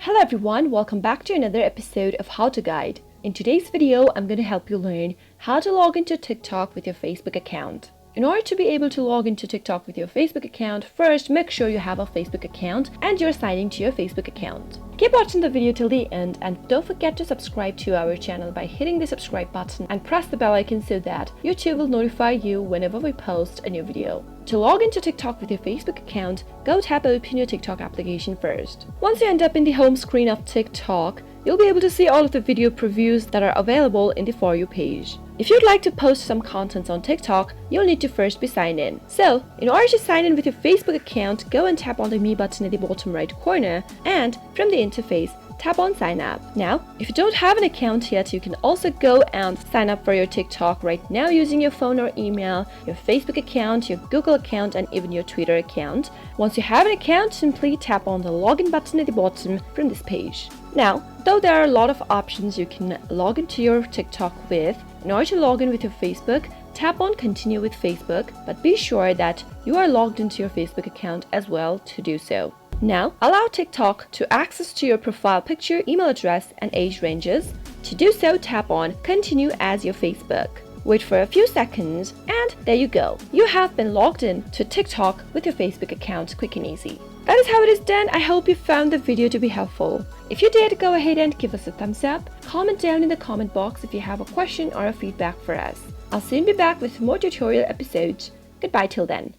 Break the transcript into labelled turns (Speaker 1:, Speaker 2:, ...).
Speaker 1: Hello everyone, welcome back to another episode of How to Guide. In today's video, I'm going to help you learn how to log into TikTok with your Facebook account. In order to be able to log into TikTok with your Facebook account, first make sure you have a Facebook account and you're signing to your Facebook account. Keep watching the video till the end and don't forget to subscribe to our channel by hitting the subscribe button and press the bell icon so that YouTube will notify you whenever we post a new video. To log into TikTok with your Facebook account, go tap open your TikTok application first. Once you end up in the home screen of TikTok, you'll be able to see all of the video previews that are available in the For You page. If you'd like to post some contents on TikTok, you'll need to first be signed in. So, in order to sign in with your Facebook account, go and tap on the Me button at the bottom right corner, and from the interface, tap on Sign Up. Now, if you don't have an account yet, you can also go and sign up for your TikTok right now using your phone or email, your Facebook account, your Google account, and even your Twitter account. Once you have an account, simply tap on the Login button at the bottom from this page. Now, though there are a lot of options you can log into your TikTok with, in order to log in with your Facebook, tap on Continue with Facebook, but be sure that you are logged into your Facebook account as well to do so. Now, allow TikTok to access to your profile picture, email address, and age ranges. To do so, tap on Continue as your Facebook. Wait for a few seconds, and there you go. You have been logged in to TikTok with your Facebook account quick and easy. That is how it is done. I hope you found the video to be helpful. If you did, go ahead and give us a thumbs up. Comment down in the comment box if you have a question or a feedback for us. I'll soon be back with more tutorial episodes. Goodbye till then.